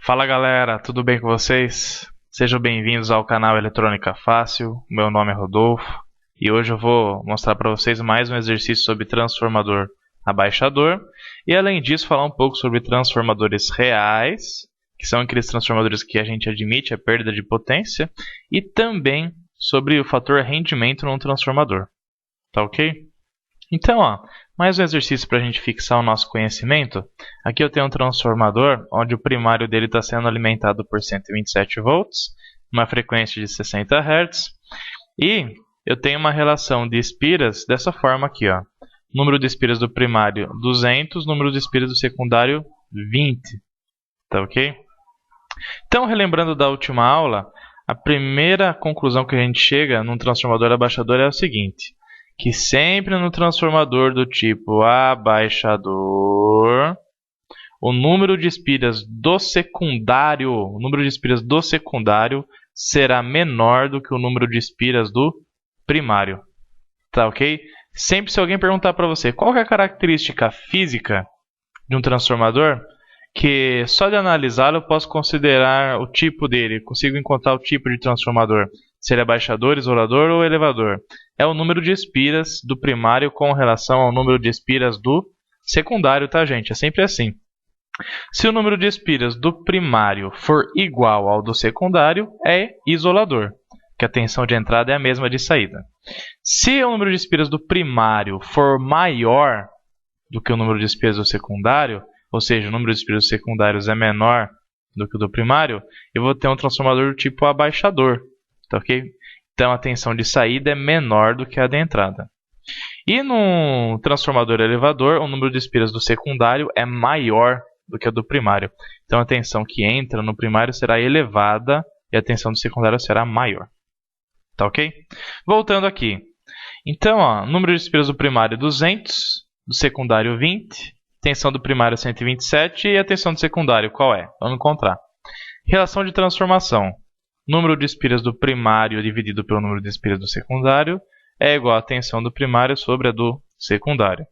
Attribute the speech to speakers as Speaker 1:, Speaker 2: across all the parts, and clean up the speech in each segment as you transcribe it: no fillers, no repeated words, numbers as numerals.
Speaker 1: Fala galera, tudo bem com vocês? Sejam bem-vindos ao canal Eletrônica Fácil. Meu nome é Rodolfo e hoje eu vou mostrar para vocês mais um exercício sobre transformador abaixador e além disso falar um pouco sobre transformadores reais, que são aqueles transformadores que a gente admite a perda de potência, e também sobre o fator rendimento num transformador. Tá ok? Então, mais um exercício para a gente fixar o nosso conhecimento. Aqui eu tenho um transformador onde o primário dele está sendo alimentado por 127 volts, uma frequência de 60 Hz, e eu tenho uma relação de espiras dessa forma aqui, número de espiras do primário 200, número de espiras do secundário 20, tá ok? Então, relembrando da última aula, a primeira conclusão que a gente chega num transformador abaixador é o seguinte: que sempre no transformador do tipo abaixador, o número de espiras do secundário, será menor do que o número de espiras do primário. Tá ok? Sempre se alguém perguntar para você qual é a característica física de um transformador, que só de analisá-lo eu posso considerar o tipo dele, consigo encontrar o tipo de transformador, se ele é abaixador, isolador ou elevador. É o número de espiras do primário com relação ao número de espiras do secundário, tá, gente? É sempre assim. Se o número de espiras do primário for igual ao do secundário, é isolador, que a tensão de entrada é a mesma de saída. Se o número de espiras do primário for maior do que o número de espiras do secundário, ou seja, o número de espiras secundários é menor do que o do primário, eu vou ter um transformador do tipo abaixador, tá ok? Então a tensão de saída é menor do que a de entrada. E no transformador elevador, o número de espiras do secundário é maior do que a do primário. Então a tensão que entra no primário será elevada e a tensão do secundário será maior. Tá ok? Voltando aqui. Então, número de espiras do primário 200, do secundário 20, tensão do primário 127 e a tensão do secundário qual é? Vamos encontrar. Relação de transformação. Número de espiras do primário dividido pelo número de espiras do secundário é igual à tensão do primário sobre a do secundário.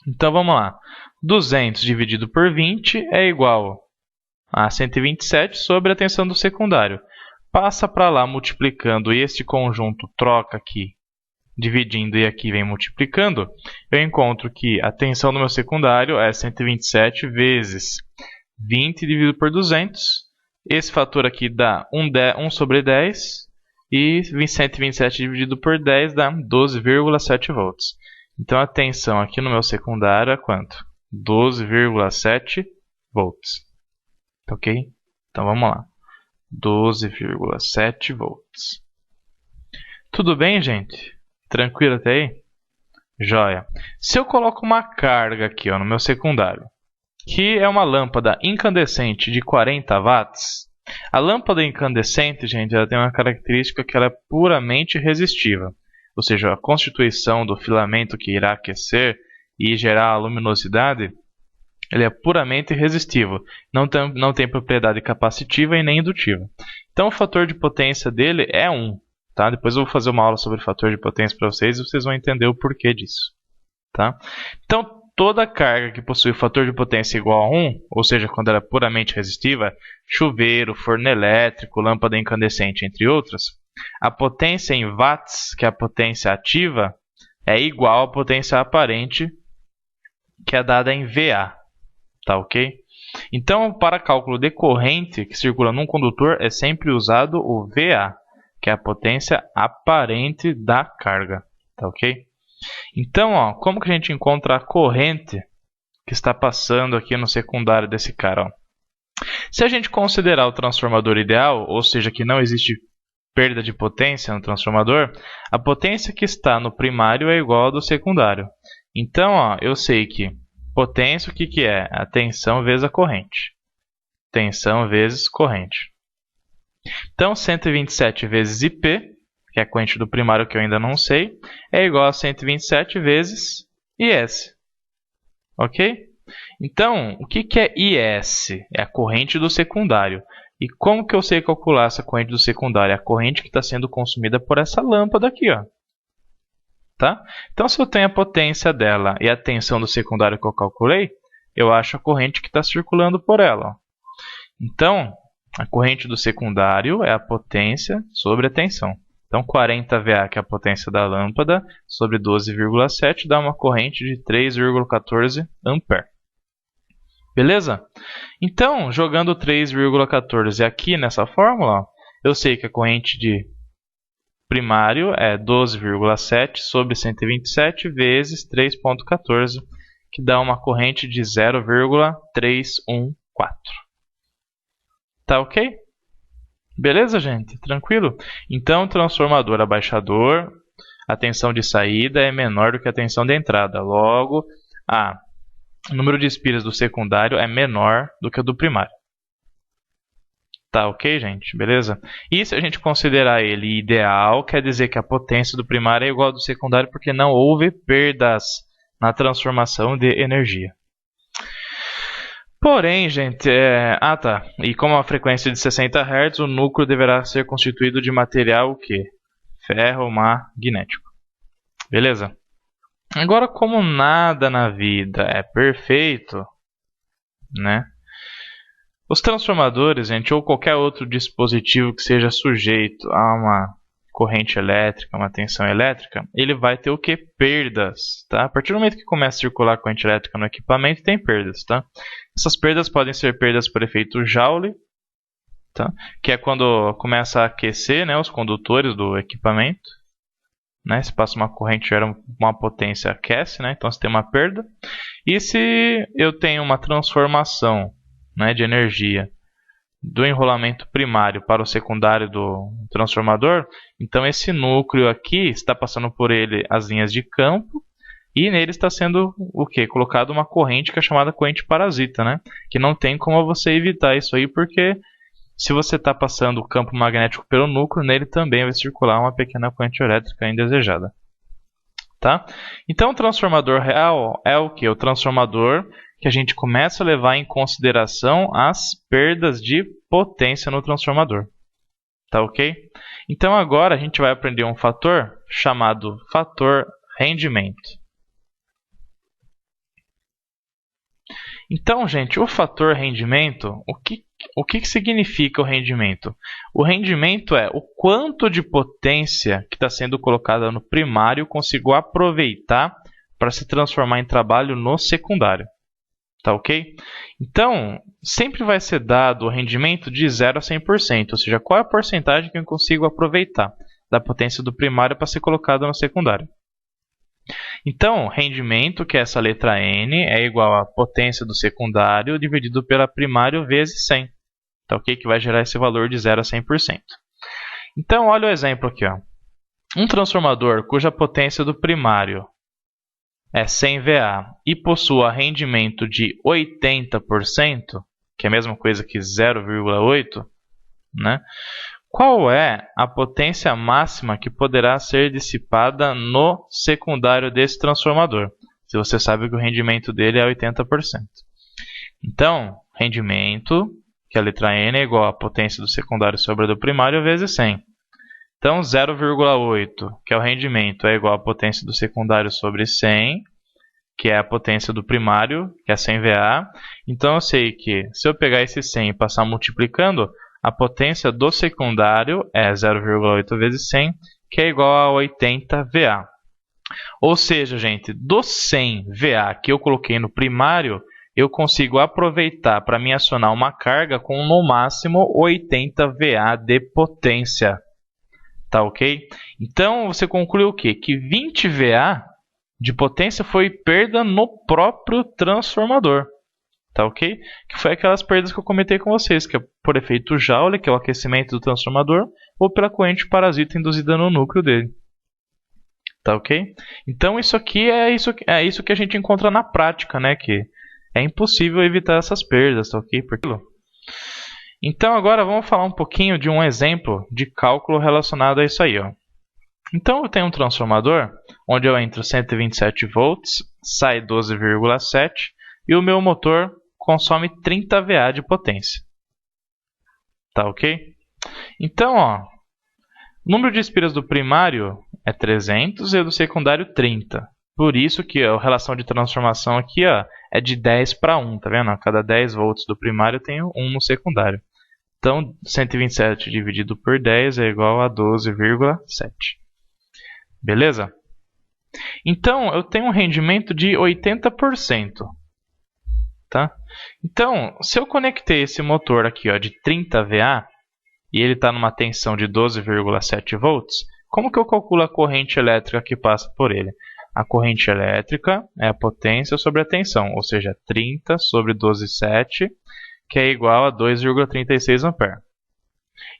Speaker 1: Então vamos lá. 200 dividido por 20 é igual a 127 sobre a tensão do secundário. Passa para lá multiplicando e este conjunto troca aqui, dividindo e aqui vem multiplicando. Eu encontro que a tensão do meu secundário é 127 vezes 20 dividido por 200. Esse fator aqui dá 1 sobre 10 e 127 dividido por 10 dá 12,7 volts. Então a tensão aqui no meu secundário é quanto? 12,7 volts. Ok? Então vamos lá. 12,7 volts. Tudo bem, gente? Tranquilo até aí? Joia. Se eu coloco uma carga aqui no meu secundário, que é uma lâmpada incandescente de 40 watts, a lâmpada incandescente, gente, ela tem uma característica que ela é puramente resistiva. Ou seja, a constituição do filamento que irá aquecer e gerar a luminosidade, ele é puramente resistivo. Não tem propriedade capacitiva e nem indutiva. Então o fator de potência dele é 1. Tá? Depois eu vou fazer uma aula sobre fator de potência para vocês e vocês vão entender o porquê disso. Tá? Então toda carga que possui o fator de potência igual a 1, ou seja, quando ela é puramente resistiva, chuveiro, forno elétrico, lâmpada incandescente, entre outras, a potência em watts, que é a potência ativa, é igual à potência aparente, que é dada em VA. Tá ok? Então, para cálculo de corrente que circula num condutor, é sempre usado o VA, que é a potência aparente da carga. Tá ok? Então, como que a gente encontra a corrente que está passando aqui no secundário desse cara? Se a gente considerar o transformador ideal, ou seja, que não existe perda de potência no transformador, a potência que está no primário é igual à do secundário. Então, eu sei que potência, o que é? A tensão vezes a corrente. Tensão vezes corrente. Então, 127 vezes IP, que é a corrente do primário que eu ainda não sei, é igual a 127 vezes IS. Ok? Então, o que é IS? É a corrente do secundário. E como que eu sei calcular essa corrente do secundário? É a corrente que está sendo consumida por essa lâmpada aqui. Tá? Então, se eu tenho a potência dela e a tensão do secundário que eu calculei, eu acho a corrente que está circulando por ela. Então, a corrente do secundário é a potência sobre a tensão. Então, 40 VA, que é a potência da lâmpada, sobre 12,7, dá uma corrente de 3,14 ampere. Beleza? Então, jogando 3,14 aqui nessa fórmula, eu sei que a corrente de primário é 12,7 sobre 127 vezes 3,14, que dá uma corrente de 0,314. Tá ok? Beleza, gente? Tranquilo? Então, transformador abaixador, a tensão de saída é menor do que a tensão de entrada. Logo, o número de espiras do secundário é menor do que o do primário. Tá ok, gente? Beleza? E se a gente considerar ele ideal, quer dizer que a potência do primário é igual ao do secundário porque não houve perdas na transformação de energia. Porém, gente, e como a frequência é de 60 Hz, o núcleo deverá ser constituído de material o quê? Ferromagnético. Beleza? Agora, como nada na vida é perfeito, né? Os transformadores, gente, ou qualquer outro dispositivo que seja sujeito a uma corrente elétrica, uma tensão elétrica, ele vai ter o que? Perdas, tá? A partir do momento que começa a circular corrente elétrica no equipamento, tem perdas, tá? Essas perdas podem ser perdas por efeito Joule, tá? Que é quando começa a aquecer, né, os condutores do equipamento, né? Se passa uma corrente, gera uma potência, aquece, né? Então você tem uma perda. E se eu tenho uma transformação, né, de energia do enrolamento primário para o secundário do transformador, então esse núcleo aqui está passando por ele as linhas de campo e nele está sendo o quê? Colocado uma corrente que é chamada corrente parasita, né? Que não tem como você evitar isso aí, porque se você está passando o campo magnético pelo núcleo, nele também vai circular uma pequena corrente elétrica indesejada. Tá? Então o transformador real é o que? O transformador que a gente começa a levar em consideração as perdas de potência no transformador. Tá ok? Então agora a gente vai aprender um fator chamado fator rendimento. Então, gente, o fator rendimento, o que significa o rendimento? O rendimento é o quanto de potência que está sendo colocada no primário consigo aproveitar para se transformar em trabalho no secundário. Tá ok? Então, sempre vai ser dado o rendimento de 0 a 100%, ou seja, qual é a porcentagem que eu consigo aproveitar da potência do primário para ser colocada no secundário. Então, rendimento, que é essa letra N, é igual à potência do secundário dividido pela primário vezes 100. Tá ok? Que vai gerar esse valor de 0 a 100%. Então, olha o exemplo aqui. Ó. Um transformador cuja potência do primário é 100 VA e possua rendimento de 80%, que é a mesma coisa que 0,8, né? Qual é a potência máxima que poderá ser dissipada no secundário desse transformador? Se você sabe que o rendimento dele é 80%. Então, rendimento, que é a letra N, é igual à potência do secundário sobre a do primário vezes 100. Então, 0,8, que é o rendimento, é igual à potência do secundário sobre 100, que é a potência do primário, que é 100 VA. Então, eu sei que se eu pegar esse 100 e passar multiplicando, a potência do secundário é 0,8 vezes 100, que é igual a 80 VA. Ou seja, gente, do 100 VA que eu coloquei no primário, eu consigo aproveitar para me acionar uma carga com no máximo 80 VA de potência. Tá ok? Então, você conclui o quê? Que 20 VA de potência foi perda no próprio transformador. Tá ok? Que foi aquelas perdas que eu comentei com vocês, que é por efeito Joule, que é o aquecimento do transformador, ou pela corrente parasita induzida no núcleo dele. Tá ok? Então isso aqui é isso que a gente encontra na prática, né? Que é impossível evitar essas perdas, tá ok? Então agora vamos falar um pouquinho de um exemplo de cálculo relacionado a isso aí, ó. Então eu tenho um transformador onde eu entro 127 volts, sai 12,7 e o meu motor consome 30 VA de potência. Tá ok? Então, ó, o número de espiras do primário é 300 e o do secundário 30. Por isso que a relação de transformação aqui ó, é de 10 para 1, tá vendo? A cada 10 volts do primário eu tenho 1 no secundário. Então, 127 dividido por 10 é igual a 12,7. Beleza? Então, eu tenho um rendimento de 80%. Tá? Então, se eu conectei esse motor aqui ó, de 30 VA e ele está numa tensão de 12,7 volts, como que eu calculo a corrente elétrica que passa por ele? A corrente elétrica é a potência sobre a tensão, ou seja, 30 sobre 12,7, que é igual a 2,36 A.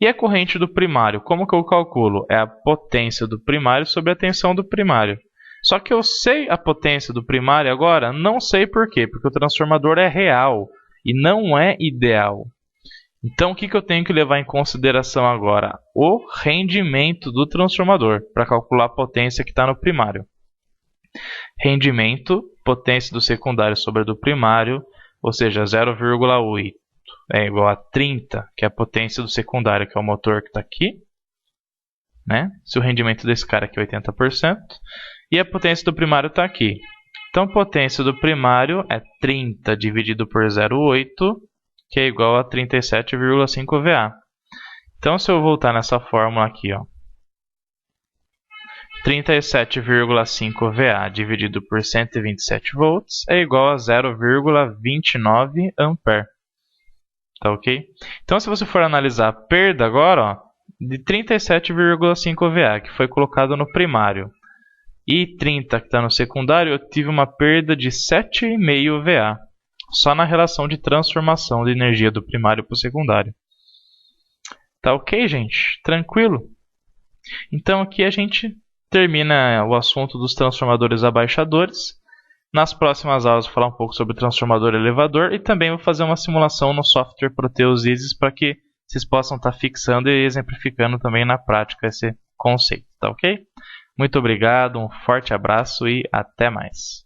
Speaker 1: E a corrente do primário, como que eu calculo? É a potência do primário sobre a tensão do primário. Só que eu sei a potência do primário agora? Não sei por quê, porque o transformador é real e não é ideal. Então, o que eu tenho que levar em consideração agora? O rendimento do transformador, para calcular a potência que está no primário. Rendimento, potência do secundário sobre a do primário, ou seja, 0,8 é igual a 30, que é a potência do secundário, que é o motor que está aqui. Né? Se o rendimento desse cara aqui é 80%. E a potência do primário está aqui. Então, a potência do primário é 30 dividido por 0,8, que é igual a 37,5 VA. Então, se eu voltar nessa fórmula aqui, ó, 37,5 VA dividido por 127 volts é igual a 0,29 ampere. Tá ok? Então, se você for analisar a perda agora, ó, de 37,5 VA, que foi colocado no primário, e 30 que está no secundário, eu tive uma perda de 7,5 VA, só na relação de transformação de energia do primário para o secundário. Tá ok, gente? Tranquilo? Então aqui a gente termina o assunto dos transformadores abaixadores. Nas próximas aulas eu vou falar um pouco sobre o transformador elevador e também vou fazer uma simulação no software Proteus Isis para que vocês possam estar fixando e exemplificando também na prática esse conceito, tá ok? Muito obrigado, um forte abraço e até mais.